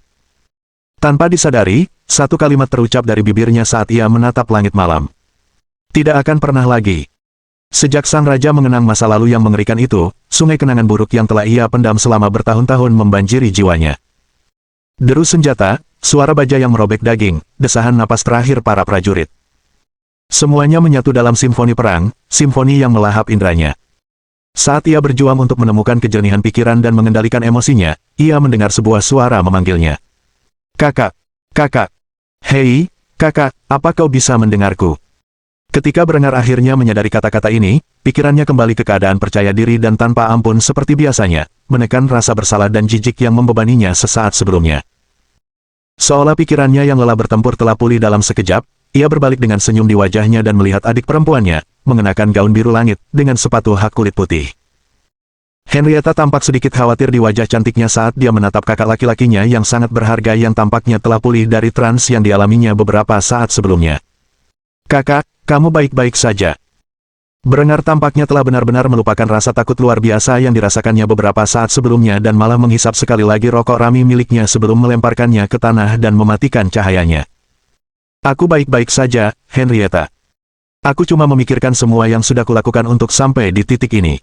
Tanpa disadari, satu kalimat terucap dari bibirnya saat ia menatap langit malam. Tidak akan pernah lagi. Sejak sang raja mengenang masa lalu yang mengerikan itu, sungai kenangan buruk yang telah ia pendam selama bertahun-tahun membanjiri jiwanya. Deru senjata, suara baja yang merobek daging, desahan napas terakhir para prajurit. Semuanya menyatu dalam simfoni perang, simfoni yang melahap indranya. Saat ia berjuang untuk menemukan kejernihan pikiran dan mengendalikan emosinya, ia mendengar sebuah suara memanggilnya. Kakak, kakak, hei, kakak, apa kau bisa mendengarku? Ketika Berengar akhirnya menyadari kata-kata ini, pikirannya kembali ke keadaan percaya diri dan tanpa ampun seperti biasanya, menekan rasa bersalah dan jijik yang membebaninya sesaat sebelumnya. Seolah pikirannya yang lelah bertempur telah pulih dalam sekejap, ia berbalik dengan senyum di wajahnya dan melihat adik perempuannya, mengenakan gaun biru langit, dengan sepatu hak kulit putih. Henrietta tampak sedikit khawatir di wajah cantiknya saat dia menatap kakak laki-lakinya yang sangat berharga yang tampaknya telah pulih dari trans yang dialaminya beberapa saat sebelumnya. Kakak, kamu baik-baik saja. Berengar tampaknya telah benar-benar melupakan rasa takut luar biasa yang dirasakannya beberapa saat sebelumnya dan malah menghisap sekali lagi rokok Rami miliknya sebelum melemparkannya ke tanah dan mematikan cahayanya. Aku baik-baik saja, Henrietta. Aku cuma memikirkan semua yang sudah kulakukan untuk sampai di titik ini.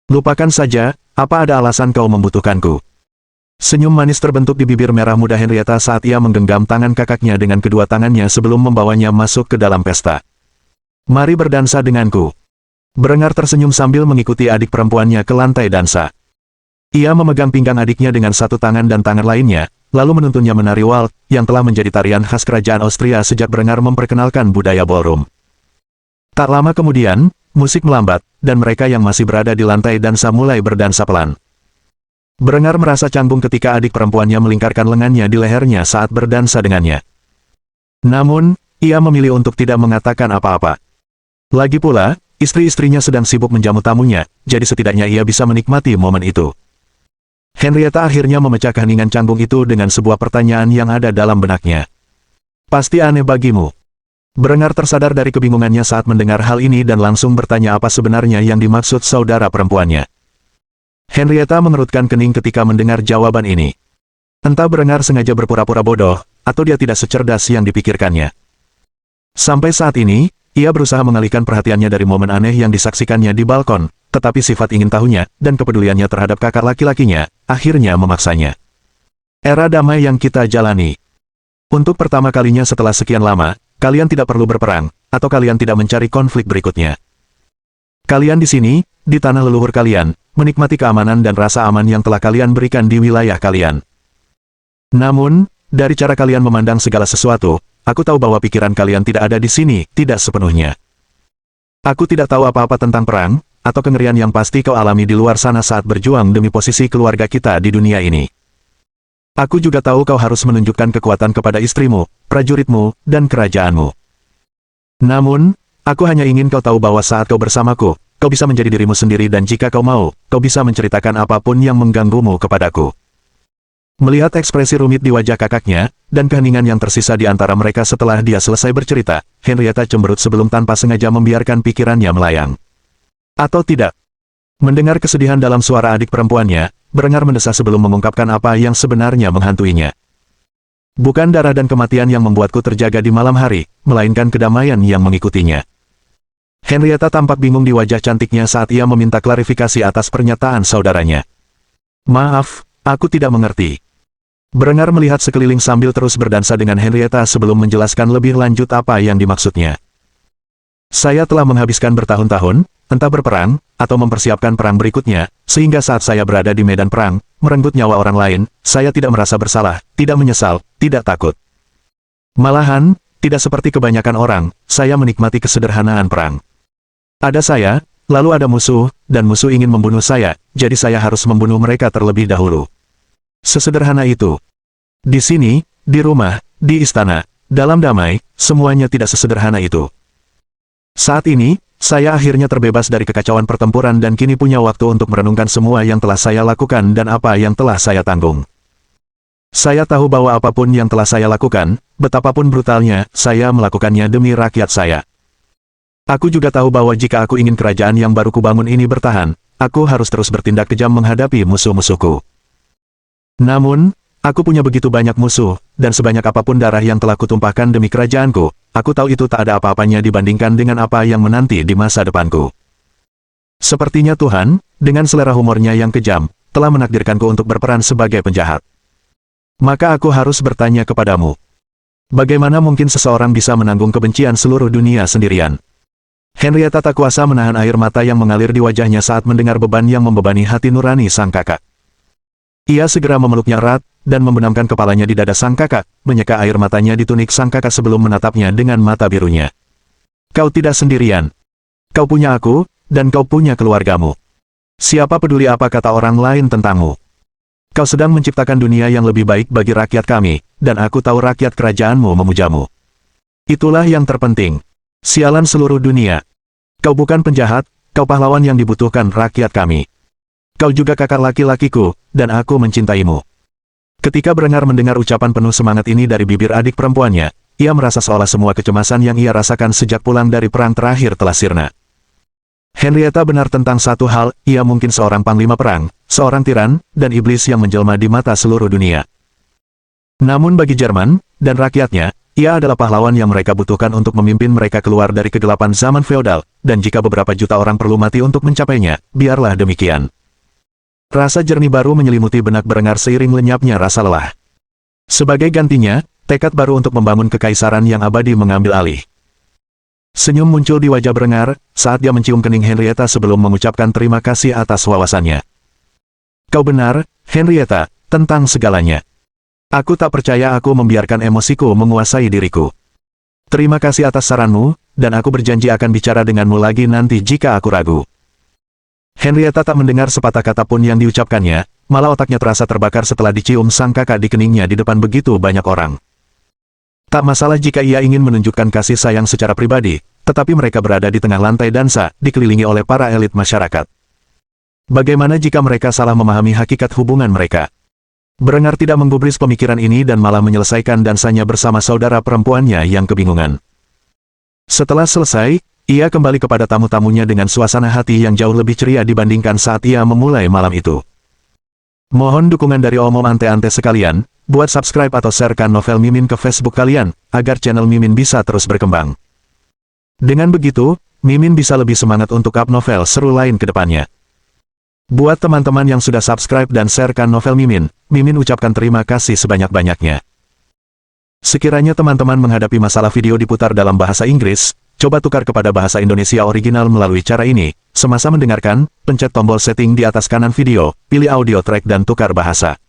Lupakan saja, apa ada alasan kau membutuhkanku? Senyum manis terbentuk di bibir merah muda Henrietta saat ia menggenggam tangan kakaknya dengan kedua tangannya sebelum membawanya masuk ke dalam pesta. Mari berdansa denganku. Berengar tersenyum sambil mengikuti adik perempuannya ke lantai dansa. Ia memegang pinggang adiknya dengan satu tangan dan tangan lainnya, lalu menuntunnya menari waltz, yang telah menjadi tarian khas kerajaan Austria sejak Berengar memperkenalkan budaya ballroom. Tak lama kemudian, musik melambat, dan mereka yang masih berada di lantai dansa mulai berdansa pelan. Berengar merasa canggung ketika adik perempuannya melingkarkan lengannya di lehernya saat berdansa dengannya. Namun, ia memilih untuk tidak mengatakan apa-apa. Lagi pula, istri-istrinya sedang sibuk menjamu tamunya, jadi setidaknya ia bisa menikmati momen itu. Henrietta akhirnya memecah keheningan canggung itu dengan sebuah pertanyaan yang ada dalam benaknya. Pasti aneh bagimu. Berengar tersadar dari kebingungannya saat mendengar hal ini dan langsung bertanya apa sebenarnya yang dimaksud saudara perempuannya. Henrietta mengerutkan kening ketika mendengar jawaban ini. Entah Berengar sengaja berpura-pura bodoh, atau dia tidak secerdas yang dipikirkannya. Sampai saat ini, ia berusaha mengalihkan perhatiannya dari momen aneh yang disaksikannya di balkon, tetapi sifat ingin tahunya, dan kepeduliannya terhadap kakak laki-lakinya, akhirnya memaksanya. Era damai yang kita jalani. Untuk pertama kalinya setelah sekian lama, kalian tidak perlu berperang, atau kalian tidak mencari konflik berikutnya. Kalian di sini, di tanah leluhur kalian, menikmati keamanan dan rasa aman yang telah kalian berikan di wilayah kalian. Namun, dari cara kalian memandang segala sesuatu, aku tahu bahwa pikiran kalian tidak ada di sini, tidak sepenuhnya. Aku tidak tahu apa-apa tentang perang, atau kengerian yang pasti kau alami di luar sana saat berjuang demi posisi keluarga kita di dunia ini. Aku juga tahu kau harus menunjukkan kekuatan kepada istrimu, prajuritmu, dan kerajaanmu. Namun, aku hanya ingin kau tahu bahwa saat kau bersamaku, kau bisa menjadi dirimu sendiri dan jika kau mau, kau bisa menceritakan apapun yang mengganggumu kepadaku. Melihat ekspresi rumit di wajah kakaknya, dan keheningan yang tersisa di antara mereka setelah dia selesai bercerita, Henrietta cemberut sebelum tanpa sengaja membiarkan pikirannya melayang. Atau tidak? Mendengar kesedihan dalam suara adik perempuannya, Berengar mendesah sebelum mengungkapkan apa yang sebenarnya menghantuinya. Bukan darah dan kematian yang membuatku terjaga di malam hari, melainkan kedamaian yang mengikutinya. Henrietta tampak bingung di wajah cantiknya saat ia meminta klarifikasi atas pernyataan saudaranya. Maaf, aku tidak mengerti. Berengar melihat sekeliling sambil terus berdansa dengan Henrietta sebelum menjelaskan lebih lanjut apa yang dimaksudnya. Saya telah menghabiskan bertahun-tahun, entah berperang, atau mempersiapkan perang berikutnya, sehingga saat saya berada di medan perang, merenggut nyawa orang lain, saya tidak merasa bersalah, tidak menyesal, tidak takut. Malahan, tidak seperti kebanyakan orang, saya menikmati kesederhanaan perang. Ada saya, lalu ada musuh, dan musuh ingin membunuh saya, jadi saya harus membunuh mereka terlebih dahulu. Sesederhana itu. Di sini, di rumah, di istana, dalam damai, semuanya tidak sesederhana itu. Saat ini, saya akhirnya terbebas dari kekacauan pertempuran dan kini punya waktu untuk merenungkan semua yang telah saya lakukan dan apa yang telah saya tanggung. Saya tahu bahwa apapun yang telah saya lakukan, betapapun brutalnya, saya melakukannya demi rakyat saya. Aku juga tahu bahwa jika aku ingin kerajaan yang baru kubangun ini bertahan, aku harus terus bertindak kejam menghadapi musuh-musuhku. Namun, aku punya begitu banyak musuh, dan sebanyak apapun darah yang telah kutumpahkan demi kerajaanku, aku tahu itu tak ada apa-apanya dibandingkan dengan apa yang menanti di masa depanku. Sepertinya Tuhan, dengan selera humornya yang kejam, telah menakdirkanku untuk berperan sebagai penjahat. Maka aku harus bertanya kepadamu. Bagaimana mungkin seseorang bisa menanggung kebencian seluruh dunia sendirian? Henrietta tak kuasa menahan air mata yang mengalir di wajahnya saat mendengar beban yang membebani hati nurani sang kakak. Ia segera memeluknya erat, dan membenamkan kepalanya di dada sang kakak, menyeka air matanya di tunik sang kakak sebelum menatapnya dengan mata birunya. Kau tidak sendirian. Kau punya aku, dan kau punya keluargamu. Siapa peduli apa kata orang lain tentangmu? Kau sedang menciptakan dunia yang lebih baik bagi rakyat kami, dan aku tahu rakyat kerajaanmu memujamu. Itulah yang terpenting. Sialan seluruh dunia. Kau bukan penjahat, kau pahlawan yang dibutuhkan rakyat kami. Kau juga kakak laki-lakiku, dan aku mencintaimu. Ketika Berengar mendengar ucapan penuh semangat ini dari bibir adik perempuannya, ia merasa seolah semua kecemasan yang ia rasakan sejak pulang dari perang terakhir telah sirna. Henrietta benar tentang satu hal, ia mungkin seorang panglima perang, seorang tiran, dan iblis yang menjelma di mata seluruh dunia. Namun bagi Jerman, dan rakyatnya, ia adalah pahlawan yang mereka butuhkan untuk memimpin mereka keluar dari kegelapan zaman feodal, dan jika beberapa juta orang perlu mati untuk mencapainya, biarlah demikian. Rasa jernih baru menyelimuti benak Berengar seiring lenyapnya rasa lelah. Sebagai gantinya, tekad baru untuk membangun kekaisaran yang abadi mengambil alih. Senyum muncul di wajah Berengar, saat dia mencium kening Henrietta sebelum mengucapkan terima kasih atas wawasannya. Kau benar, Henrietta, tentang segalanya. Aku tak percaya aku membiarkan emosiku menguasai diriku. Terima kasih atas saranmu, dan aku berjanji akan bicara denganmu lagi nanti jika aku ragu. Henrietta tak mendengar sepatah kata pun yang diucapkannya, malah otaknya terasa terbakar setelah dicium sang kakak di keningnya di depan begitu banyak orang. Tak masalah jika ia ingin menunjukkan kasih sayang secara pribadi, tetapi mereka berada di tengah lantai dansa, dikelilingi oleh para elit masyarakat. Bagaimana jika mereka salah memahami hakikat hubungan mereka? Berengar tidak menggubris pemikiran ini dan malah menyelesaikan dansanya bersama saudara perempuannya yang kebingungan. Setelah selesai, ia kembali kepada tamu-tamunya dengan suasana hati yang jauh lebih ceria dibandingkan saat ia memulai malam itu. Mohon dukungan dari Om ante-ante sekalian, buat subscribe atau sharekan novel Mimin ke Facebook kalian, agar channel Mimin bisa terus berkembang. Dengan begitu, Mimin bisa lebih semangat untuk up novel seru lain ke depannya. Buat teman-teman yang sudah subscribe dan sharekan novel Mimin, Mimin ucapkan terima kasih sebanyak-banyaknya. Sekiranya teman-teman menghadapi masalah video diputar dalam bahasa Inggris, coba tukar kepada bahasa Indonesia original melalui cara ini. Semasa mendengarkan, pencet tombol setting di atas kanan video, pilih audio track dan tukar bahasa.